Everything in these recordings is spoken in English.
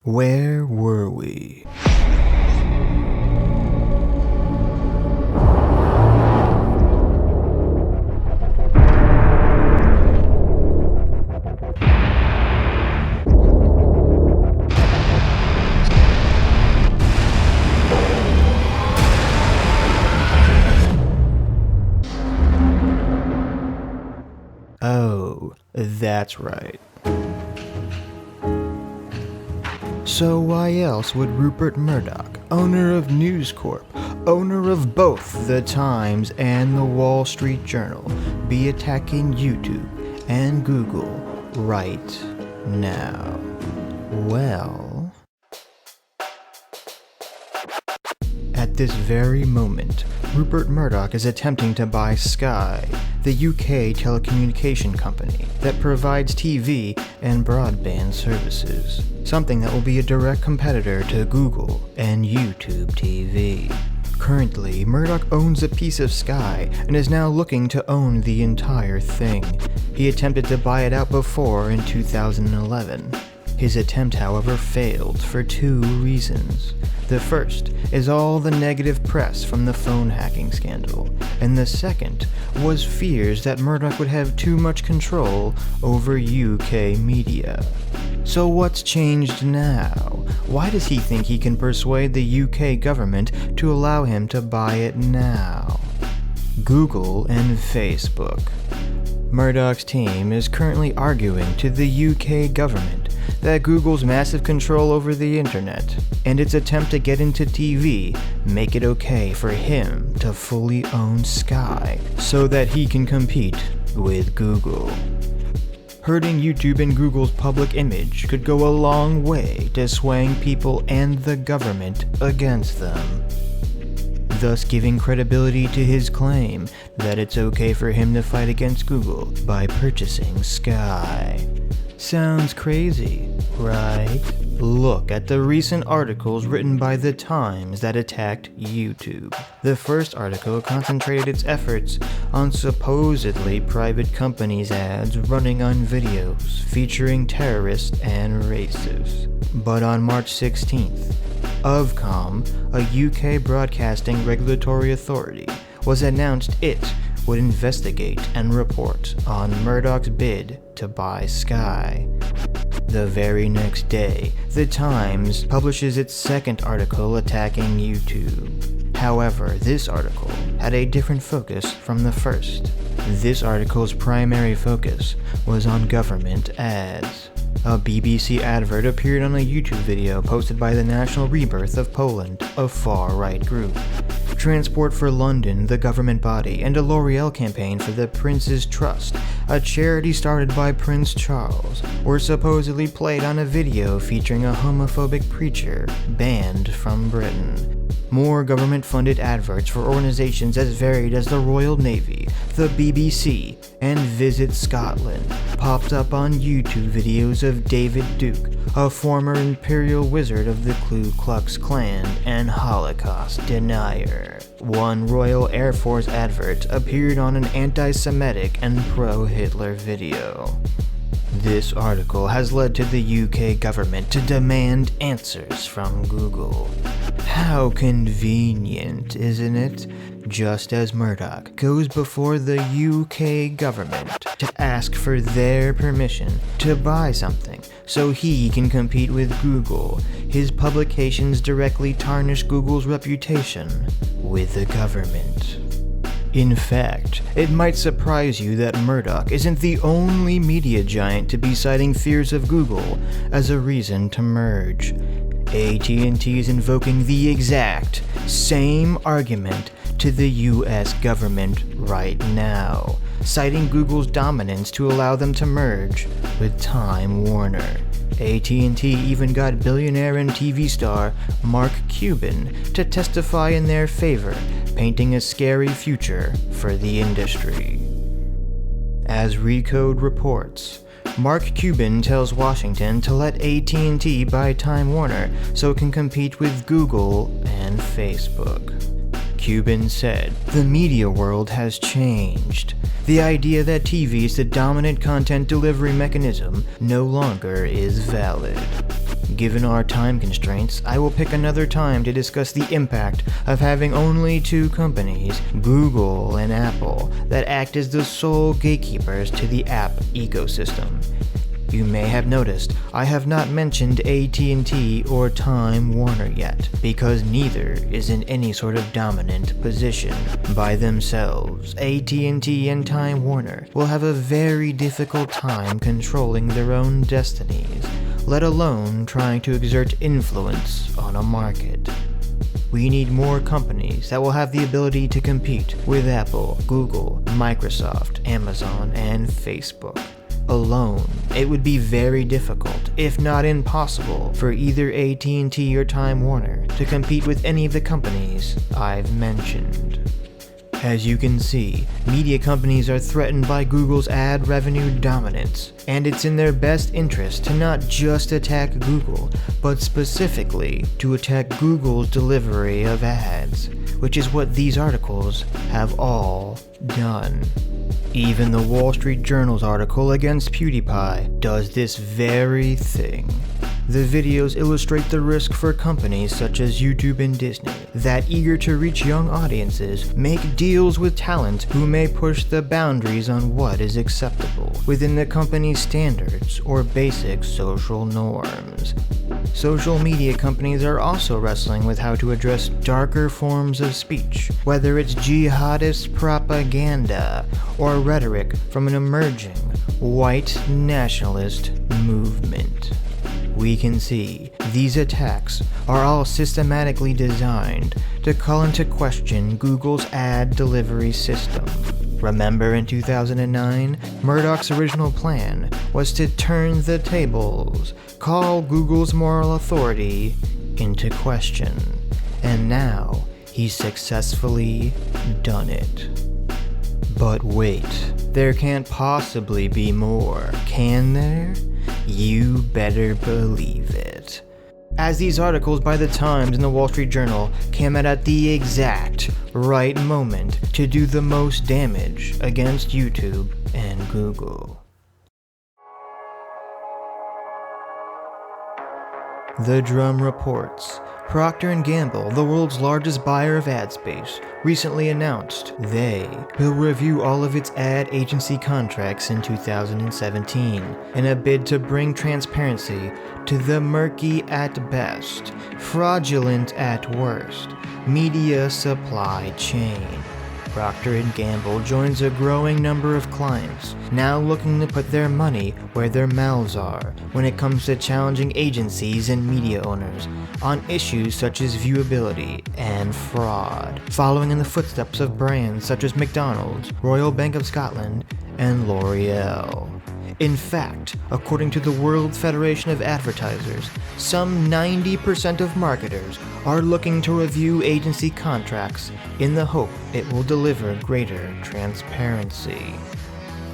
Where were we? Oh, that's right. So why else would Rupert Murdoch, owner of News Corp, owner of both The Times and The Wall Street Journal, be attacking YouTube and Google right now? Well, at this very moment, Rupert Murdoch is attempting to buy Sky, the UK telecommunication company that provides TV and broadband services, something that will be a direct competitor to Google and YouTube TV. Currently, Murdoch owns a piece of Sky and is now looking to own the entire thing. He attempted to buy it out before in 2011. His attempt, however, failed for two reasons. The first is all the negative press from the phone hacking scandal, and the second was fears that Murdoch would have too much control over UK media. So what's changed now? Why does he think he can persuade the UK government to allow him to buy it now? Google and Facebook. Murdoch's team is currently arguing to the UK government that Google's massive control over the internet and its attempt to get into TV make it okay for him to fully own Sky so that he can compete with Google. Hurting YouTube and Google's public image could go a long way to swaying people and the government against them, thus giving credibility to his claim that it's okay for him to fight against Google by purchasing Sky. Sounds crazy, right? Look at the recent articles written by The Times that attacked YouTube. The first article concentrated its efforts on supposedly private companies' ads running on videos featuring terrorists and racists. But on March 16th, Ofcom, a UK broadcasting regulatory authority, was announced it would investigate and report on Murdoch's bid to buy Sky. The very next day, The Times publishes its second article attacking YouTube. However, this article had a different focus from the first. This article's primary focus was on government ads. A BBC advert appeared on a YouTube video posted by the National Rebirth of Poland, a far-right group. Transport for London, the government body, and a L'Oreal campaign for the Prince's Trust, a charity started by Prince Charles, were supposedly played on a video featuring a homophobic preacher banned from Britain. More government-funded adverts for organizations as varied as the Royal Navy, the BBC, and Visit Scotland popped up on YouTube videos of David Duke, a former imperial wizard of the Ku Klux Klan and Holocaust denier. One Royal Air Force advert appeared on an anti-Semitic and pro-Hitler video. This article has led to the UK government to demand answers from Google. How convenient, isn't it? Just as Murdoch goes before the UK government to ask for their permission to buy something so he can compete with Google, his publications directly tarnish Google's reputation with the government. In fact, it might surprise you that Murdoch isn't the only media giant to be citing fears of Google as a reason to merge. AT&T is invoking the exact same argument to the US government right now, citing Google's dominance to allow them to merge with Time Warner. AT&T even got billionaire and TV star Mark Cuban to testify in their favor, painting a scary future for the industry. As Recode reports, Mark Cuban tells Washington to let AT&T buy Time Warner so it can compete with Google and Facebook. Cuban said, "The media world has changed. The idea that TV is the dominant content delivery mechanism no longer is valid. Given our time constraints, I will pick another time to discuss the impact of having only two companies, Google and Apple, that act as the sole gatekeepers to the app ecosystem. You may have noticed I have not mentioned AT&T or Time Warner yet, because neither is in any sort of dominant position. By themselves, AT&T and Time Warner will have a very difficult time controlling their own destinies, let alone trying to exert influence on a market. We need more companies that will have the ability to compete with Apple, Google, Microsoft, Amazon, and Facebook. Alone, it would be very difficult, if not impossible, for either AT&T or Time Warner to compete with any of the companies I've mentioned. As you can see, media companies are threatened by Google's ad revenue dominance, and it's in their best interest to not just attack Google, but specifically to attack Google's delivery of ads, which is what these articles have all done. Even the Wall Street Journal's article against PewDiePie does this very thing. The videos illustrate the risk for companies such as YouTube and Disney that, eager to reach young audiences, make deals with talent who may push the boundaries on what is acceptable within the company's standards or basic social norms. Social media companies are also wrestling with how to address darker forms of speech, whether it's jihadist propaganda or rhetoric from an emerging white nationalist movement. We can see these attacks are all systematically designed to call into question Google's ad delivery system. Remember in 2009, Murdoch's original plan was to turn the tables, call Google's moral authority into question, and now he's successfully done it. But wait, there can't possibly be more, can there? You better believe it. As these articles by the Times and the Wall Street Journal came out at the exact right moment to do the most damage against YouTube and Google. The Drum reports. Procter & Gamble, the world's largest buyer of ad space, recently announced they will review all of its ad agency contracts in 2017 in a bid to bring transparency to the murky at best, fraudulent at worst, media supply chain. Procter & Gamble joins a growing number of clients now looking to put their money where their mouths are when it comes to challenging agencies and media owners on issues such as viewability and fraud, following in the footsteps of brands such as McDonald's, Royal Bank of Scotland, and L'Oreal. In fact, according to the World Federation of Advertisers, some 90% of marketers are looking to review agency contracts in the hope it will deliver greater transparency.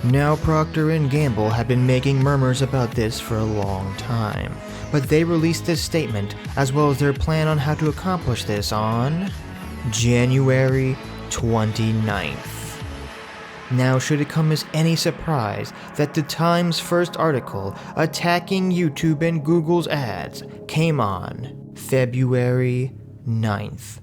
Now, Procter & Gamble have been making murmurs about this for a long time, but they released this statement as well as their plan on how to accomplish this on January 29th. Now, should it come as any surprise that the Times' first article attacking YouTube and Google's ads came on February 9th,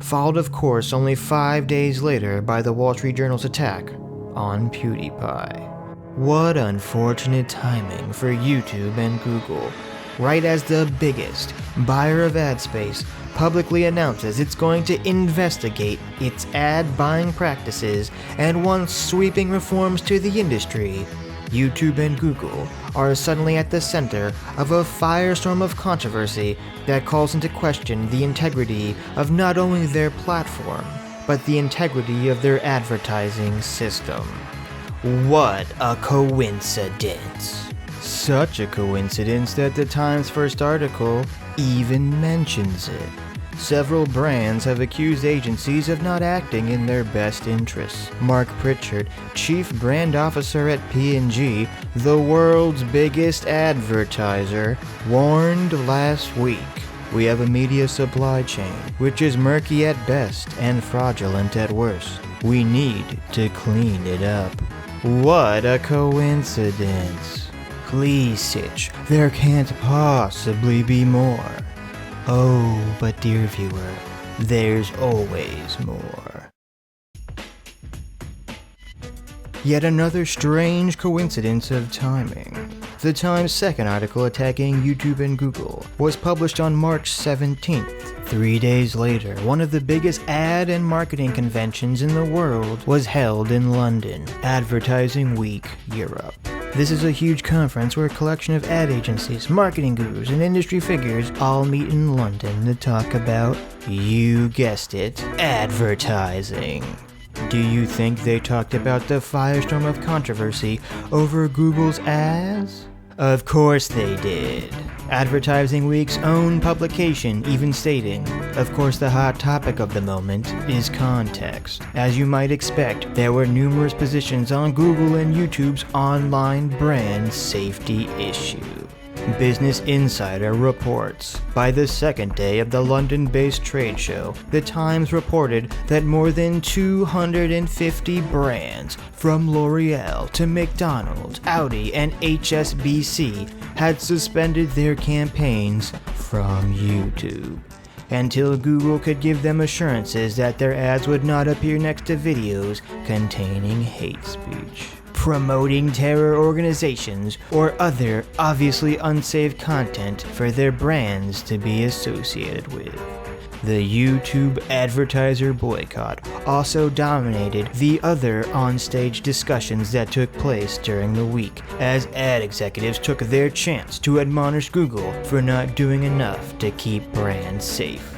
followed of course only 5 days later by the Wall Street Journal's attack on PewDiePie. What unfortunate timing for YouTube and Google, right as the biggest buyer of ad space publicly announces it's going to investigate its ad buying practices and wants sweeping reforms to the industry. YouTube and Google are suddenly at the center of a firestorm of controversy that calls into question the integrity of not only their platform, but the integrity of their advertising system. What a coincidence! Such a coincidence that the Times' first article even mentions it. Several brands have accused agencies of not acting in their best interests. Mark Pritchard, chief brand officer at P&G, the world's biggest advertiser, warned last week, "We have a media supply chain which is murky at best and fraudulent at worst. We need to clean it up." What a coincidence. Please, Sitch, there can't possibly be more. Oh, but dear viewer, there's always more. Yet another strange coincidence of timing. The Times' second article attacking YouTube and Google was published on March 17th. 3 days later, one of the biggest ad and marketing conventions in the world was held in London, Advertising Week Europe. This is a huge conference where a collection of ad agencies, marketing gurus, and industry figures all meet in London to talk about, you guessed it, advertising. Do you think they talked about the firestorm of controversy over Google's ads? Of course they did. Advertising Week's own publication even stating, of course the hot topic of the moment is context. As you might expect, there were numerous positions on Google and YouTube's online brand safety issue. Business Insider reports, by the second day of the London-based trade show, the Times reported that more than 250 brands, from L'Oreal to McDonald's, Audi, and HSBC, had suspended their campaigns from YouTube, until Google could give them assurances that their ads would not appear next to videos containing hate speech, promoting terror organizations, or other obviously unsafe content for their brands to be associated with. The YouTube advertiser boycott also dominated the other onstage discussions that took place during the week, as ad executives took their chance to admonish Google for not doing enough to keep brands safe.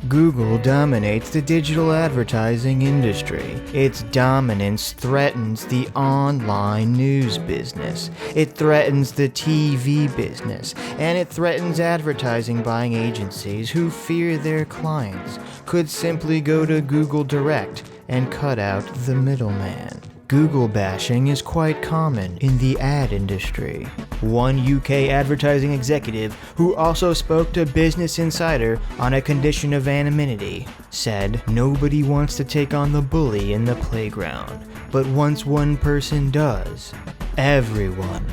Google dominates the digital advertising industry. Its dominance threatens the online news business. It threatens the TV business, and it threatens advertising buying agencies who fear their clients could simply go to Google Direct and cut out the middleman. Google bashing is quite common in the ad industry. One UK advertising executive, who also spoke to Business Insider on a condition of anonymity, said, "Nobody wants to take on the bully in the playground, but once one person does, everyone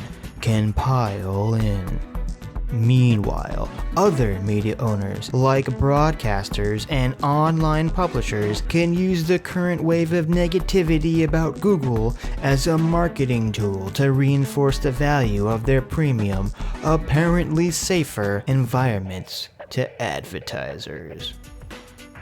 can pile in." Meanwhile, other media owners, like broadcasters and online publishers, can use the current wave of negativity about Google as a marketing tool to reinforce the value of their premium, apparently safer environments to advertisers.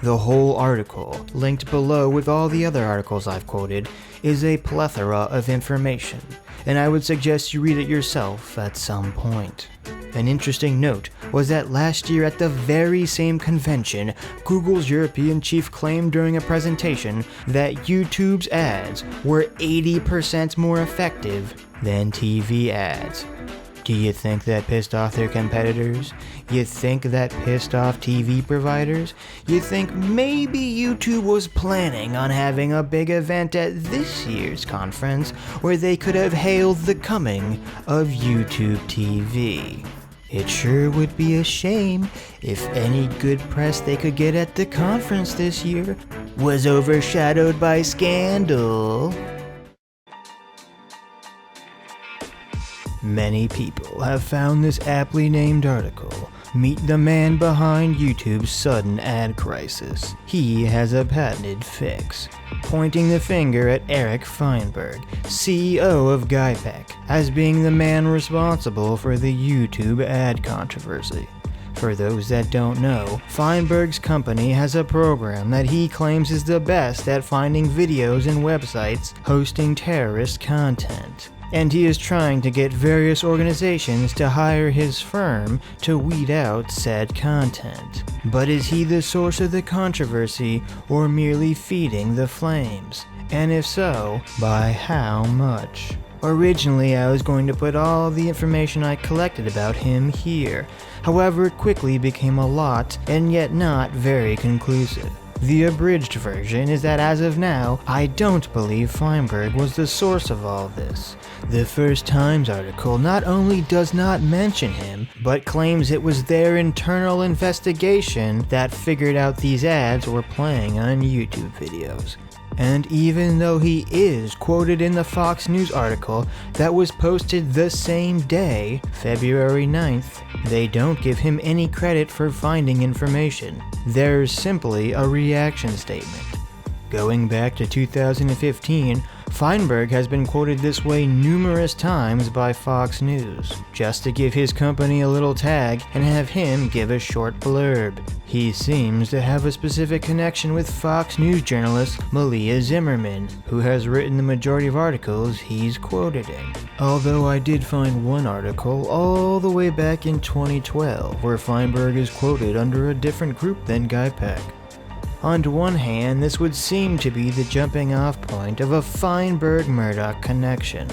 The whole article, linked below with all the other articles I've quoted, is a plethora of information, and I would suggest you read it yourself at some point. An interesting note was that last year at the very same convention, Google's European chief claimed during a presentation that YouTube's ads were 80% more effective than TV ads. Do you think that pissed off their competitors? You think that pissed off TV providers? You think maybe YouTube was planning on having a big event at this year's conference where they could have hailed the coming of YouTube TV? It sure would be a shame if any good press they could get at the conference this year was overshadowed by scandal. Many people have found this aptly named article, "Meet the Man Behind YouTube's Sudden Ad Crisis. He has a patented fix," pointing the finger at Eric Feinberg, CEO of GIPEC, as being the man responsible for the YouTube ad controversy. For those that don't know, Feinberg's company has a program that he claims is the best at finding videos and websites hosting terrorist content, and he is trying to get various organizations to hire his firm to weed out said content. But is he the source of the controversy, or merely feeding the flames? And if so, by how much? Originally, I was going to put all the information I collected about him here. However, it quickly became a lot, and yet not very conclusive. The abridged version is that as of now, I don't believe Feinberg was the source of all this. The First Times article not only does not mention him, but claims it was their internal investigation that figured out these ads were playing on YouTube videos. And even though he is quoted in the Fox News article that was posted the same day, February 9th, they don't give him any credit for finding information. There's simply a reaction statement. Going back to 2015, Feinberg has been quoted this way numerous times by Fox News, just to give his company a little tag and have him give a short blurb. He seems to have a specific connection with Fox News journalist Malia Zimmerman, who has written the majority of articles he's quoted in. Although I did find one article all the way back in 2012 where Feinberg is quoted under a different group than GIPEC. On one hand, this would seem to be the jumping off point of a Feinberg Murdoch connection,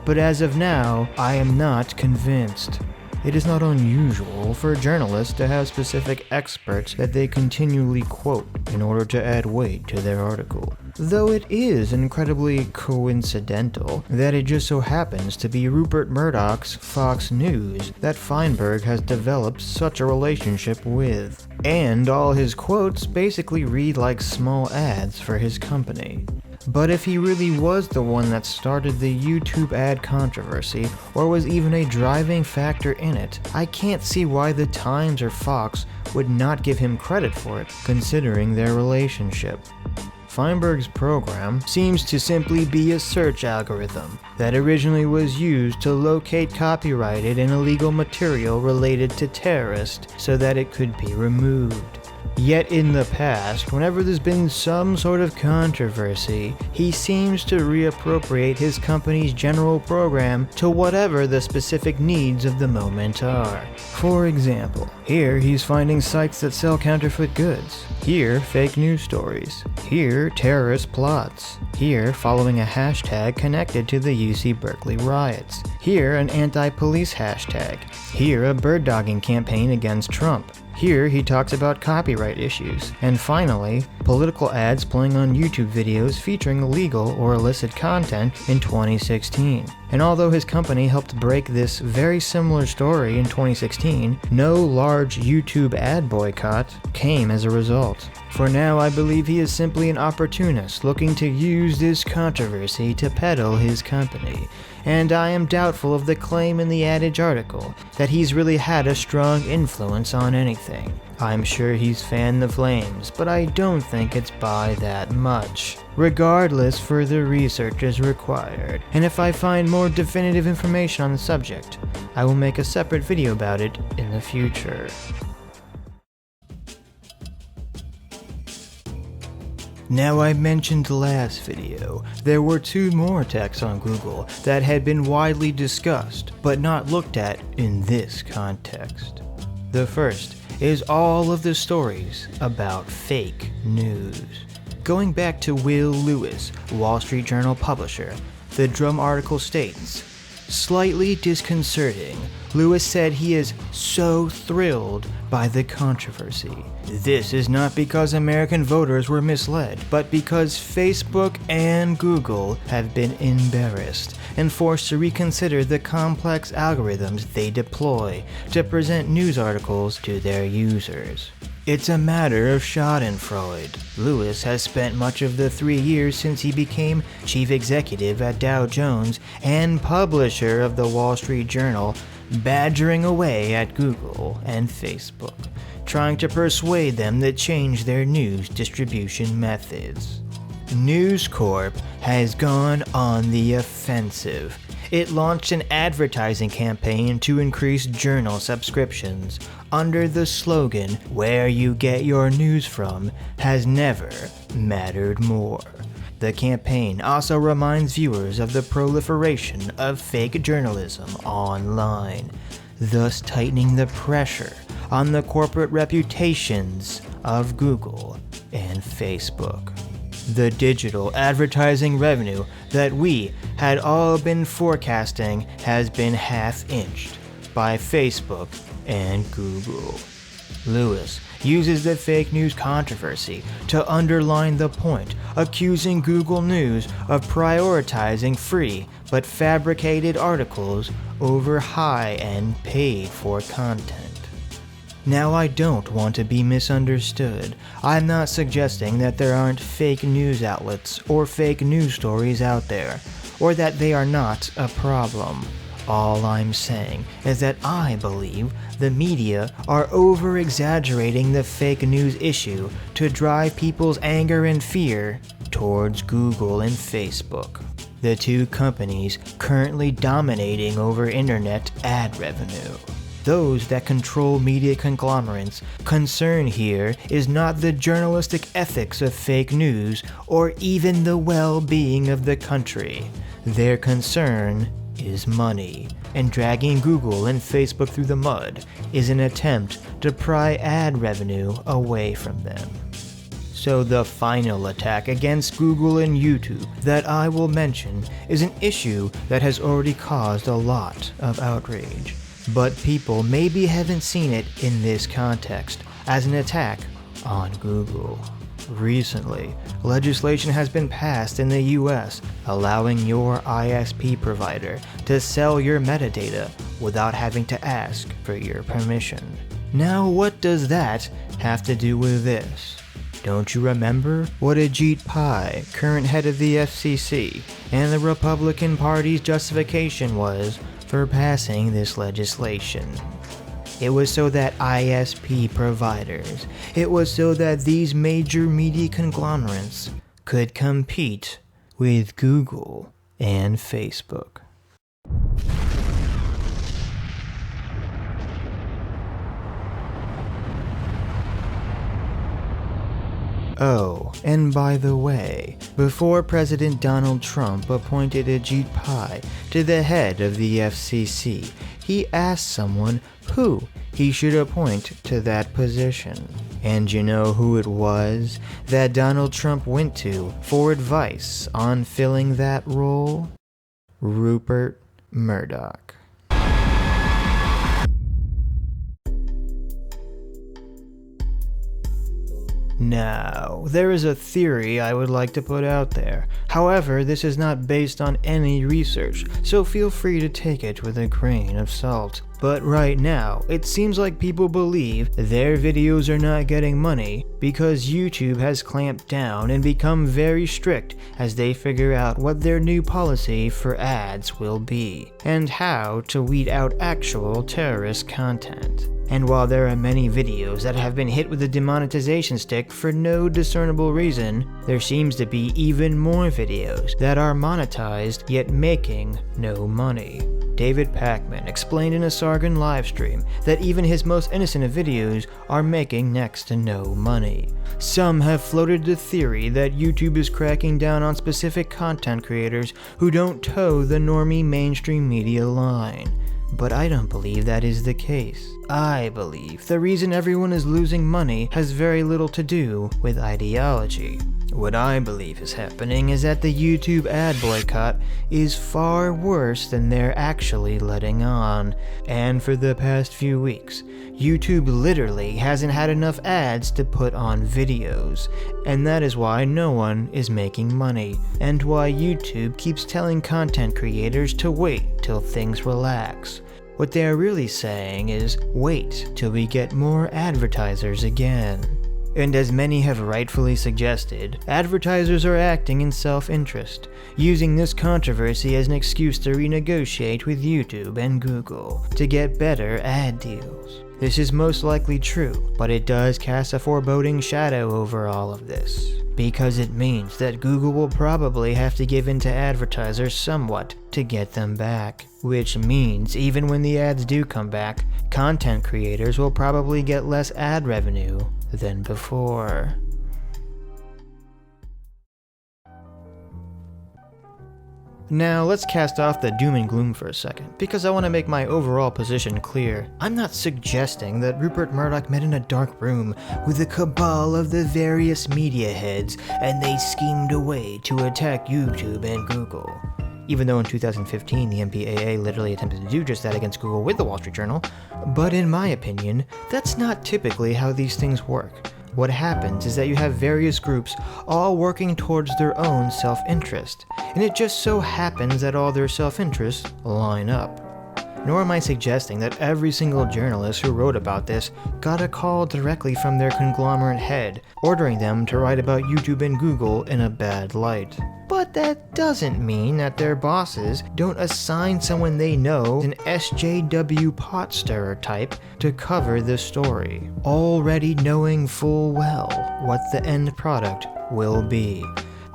but as of now, I am not convinced. It is not unusual for journalists to have specific experts that they continually quote in order to add weight to their article. Though it is incredibly coincidental that it just so happens to be Rupert Murdoch's Fox News that Feinberg has developed such a relationship with. And all his quotes basically read like small ads for his company. But if he really was the one that started the YouTube ad controversy, or was even a driving factor in it, I can't see why the Times or Fox would not give him credit for it, considering their relationship. Feinberg's program seems to simply be a search algorithm that originally was used to locate copyrighted and illegal material related to terrorists so that it could be removed. Yet in the past, whenever there's been some sort of controversy, he seems to reappropriate his company's general program to whatever the specific needs of the moment are. For example, here he's finding sites that sell counterfeit goods. Here, fake news stories. Here, terrorist plots. Here, following a hashtag connected to the UC Berkeley riots. Here, an anti-police hashtag. Here, a bird-dogging campaign against Trump. Here, he talks about copyright issues. And finally, political ads playing on YouTube videos featuring illegal or illicit content in 2016. And although his company helped break this very similar story in 2016, no large YouTube ad boycott came as a result. For now, I believe he is simply an opportunist looking to use this controversy to peddle his company. And I am doubtful of the claim in the Adage article that he's really had a strong influence on anything. I'm sure he's fanned the flames, but I don't think it's by that much. Regardless, further research is required, and if I find more definitive information on the subject, I will make a separate video about it in the future. Now, I mentioned last video, there were two more attacks on Google that had been widely discussed, but not looked at in this context. The first is all of the stories about fake news. Going back to Will Lewis, Wall Street Journal publisher, the Drum article states, "Slightly disconcerting, Lewis said he is so thrilled by the controversy. This is not because American voters were misled, but because Facebook and Google have been embarrassed and forced to reconsider the complex algorithms they deploy to present news articles to their users. It's a matter of schadenfreude. Lewis has spent much of the 3 years since he became chief executive at Dow Jones and publisher of the Wall Street Journal badgering away at Google and Facebook, trying to persuade them to change their news distribution methods. News Corp has gone on the offensive. It launched an advertising campaign to increase journal subscriptions under the slogan, "Where you get your news from has never mattered more." The campaign also reminds viewers of the proliferation of fake journalism online, thus tightening the pressure on the corporate reputations of Google and Facebook. The digital advertising revenue that we had all been forecasting has been half-inched by Facebook and Google. Lewis uses the fake news controversy to underline the point, accusing Google News of prioritizing free but fabricated articles over high-end paid-for content. Now, I don't want to be misunderstood. I'm not suggesting that there aren't fake news outlets or fake news stories out there, or that they are not a problem. All I'm saying is that I believe the media are over-exaggerating the fake news issue to drive people's anger and fear towards Google and Facebook, the two companies currently dominating over internet ad revenue. Those that control media conglomerates' concern here is not the journalistic ethics of fake news or even the well-being of the country. Their concern is money, and dragging Google and Facebook through the mud is an attempt to pry ad revenue away from them. So the final attack against Google and YouTube that I will mention is an issue that has already caused a lot of outrage. But people maybe haven't seen it in this context as an attack on Google. Recently, legislation has been passed in the US allowing your ISP provider to sell your metadata without having to ask for your permission. Now, what does that have to do with this? Don't you remember what Ajit Pai, current head of the FCC, and the Republican Party's justification was for passing this legislation? It was so that ISP providers, it was so that these major media conglomerates could compete with Google and Facebook. Oh, and by the way, before President Donald Trump appointed Ajit Pai to the head of the FCC, he asked someone who he should appoint to that position. And you know who it was that Donald Trump went to for advice on filling that role? Rupert Murdoch. Now, there is a theory I would like to put out there. However, this is not based on any research, so feel free to take it with a grain of salt. But right now, it seems like people believe their videos are not getting money because YouTube has clamped down and become very strict as they figure out what their new policy for ads will be, and how to weed out actual terrorist content. And while there are many videos that have been hit with the demonetization stick for no discernible reason, there seems to be even more videos that are monetized yet making no money. David Pakman explained in a Sargon livestream that even his most innocent of videos are making next to no money. Some have floated the theory that YouTube is cracking down on specific content creators who don't toe the normie mainstream media line. But I don't believe that is the case. I believe the reason everyone is losing money has very little to do with ideology. What I believe is happening is that the YouTube ad boycott is far worse than they're actually letting on. And for the past few weeks, YouTube literally hasn't had enough ads to put on videos. And that is why no one is making money, and why YouTube keeps telling content creators to wait till things relax. What they are really saying is, wait till we get more advertisers again. And as many have rightfully suggested, advertisers are acting in self-interest, using this controversy as an excuse to renegotiate with YouTube and Google to get better ad deals. This is most likely true, but it does cast a foreboding shadow over all of this, because it means that Google will probably have to give in to advertisers somewhat to get them back. Which means even when the ads do come back, content creators will probably get less ad revenue than before. Now let's cast off the doom and gloom for a second, because I want to make my overall position clear. I'm not suggesting that Rupert Murdoch met in a dark room with a cabal of the various media heads and they schemed a way to attack YouTube and Google. Even though in 2015 the MPAA literally attempted to do just that against Google with the Wall Street Journal. But in my opinion, that's not typically how these things work. What happens is that you have various groups all working towards their own self-interest, and it just so happens that all their self-interests line up. Nor am I suggesting that every single journalist who wrote about this got a call directly from their conglomerate head, ordering them to write about YouTube and Google in a bad light. But that doesn't mean that their bosses don't assign someone they know an SJW pot stirrer type to cover the story, already knowing full well what the end product will be.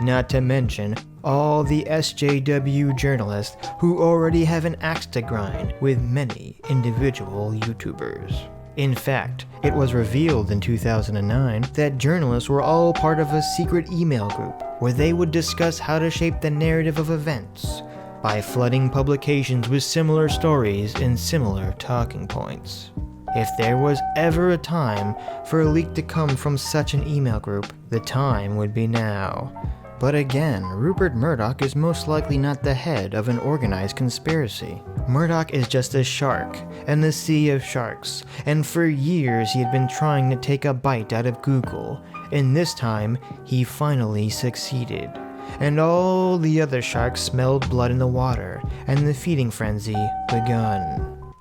Not to mention all the SJW journalists who already have an axe to grind with many individual YouTubers. In fact, it was revealed in 2009 that journalists were all part of a secret email group where they would discuss how to shape the narrative of events by flooding publications with similar stories and similar talking points. If there was ever a time for a leak to come from such an email group, the time would be now. But again, Rupert Murdoch is most likely not the head of an organized conspiracy. Murdoch is just a shark in the sea of sharks, and for years he had been trying to take a bite out of Google, and this time he finally succeeded. And all the other sharks smelled blood in the water, and the feeding frenzy begun.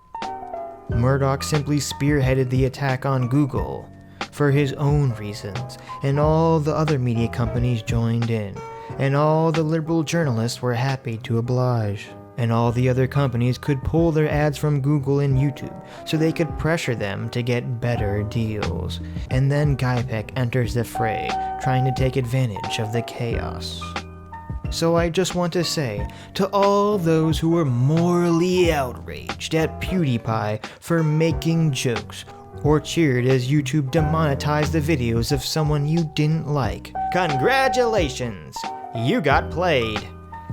Murdoch simply spearheaded the attack on Google for his own reasons, and all the other media companies joined in, and all the liberal journalists were happy to oblige. And all the other companies could pull their ads from Google and YouTube so they could pressure them to get better deals. And then GIPEC enters the fray, trying to take advantage of the chaos. So I just want to say to all those who were morally outraged at PewDiePie for making jokes, or cheered as YouTube demonetized the videos of someone you didn't like, congratulations! You got played!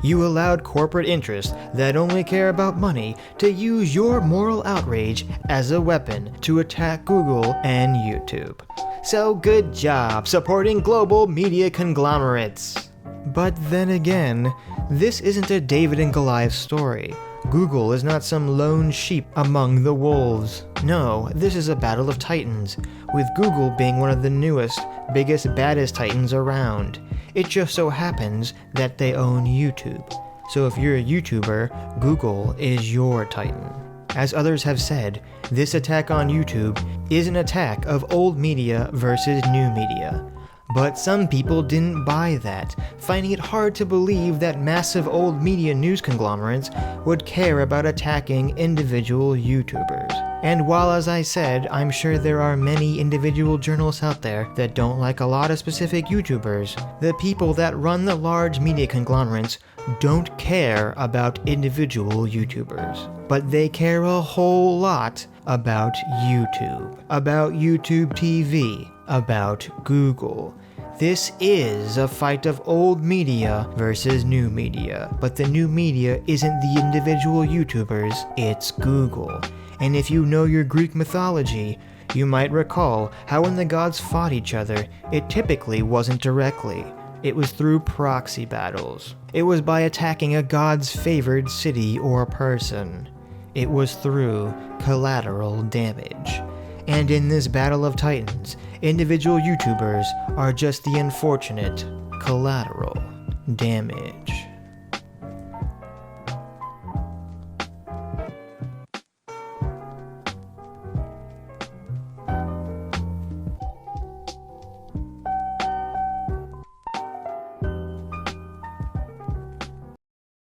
You allowed corporate interests that only care about money to use your moral outrage as a weapon to attack Google and YouTube. So good job supporting global media conglomerates! But then again, this isn't a David and Goliath story. Google is not some lone sheep among the wolves. No, this is a battle of titans, with Google being one of the newest, biggest, baddest titans around. It just so happens that they own YouTube. So if you're a YouTuber, Google is your titan. As others have said, this attack on YouTube is an attack of old media versus new media. But some people didn't buy that, finding it hard to believe that massive old media news conglomerates would care about attacking individual YouTubers. And while, as I said, I'm sure there are many individual journalists out there that don't like a lot of specific YouTubers, the people that run the large media conglomerates don't care about individual YouTubers. But they care a whole lot about YouTube TV, about Google. This is a fight of old media versus new media, but the new media isn't the individual YouTubers, it's Google. And if you know your Greek mythology, you might recall how when the gods fought each other, it typically wasn't directly. It was through proxy battles. It was by attacking a god's favored city or person. It was through collateral damage. And in this battle of titans, individual YouTubers are just the unfortunate collateral damage.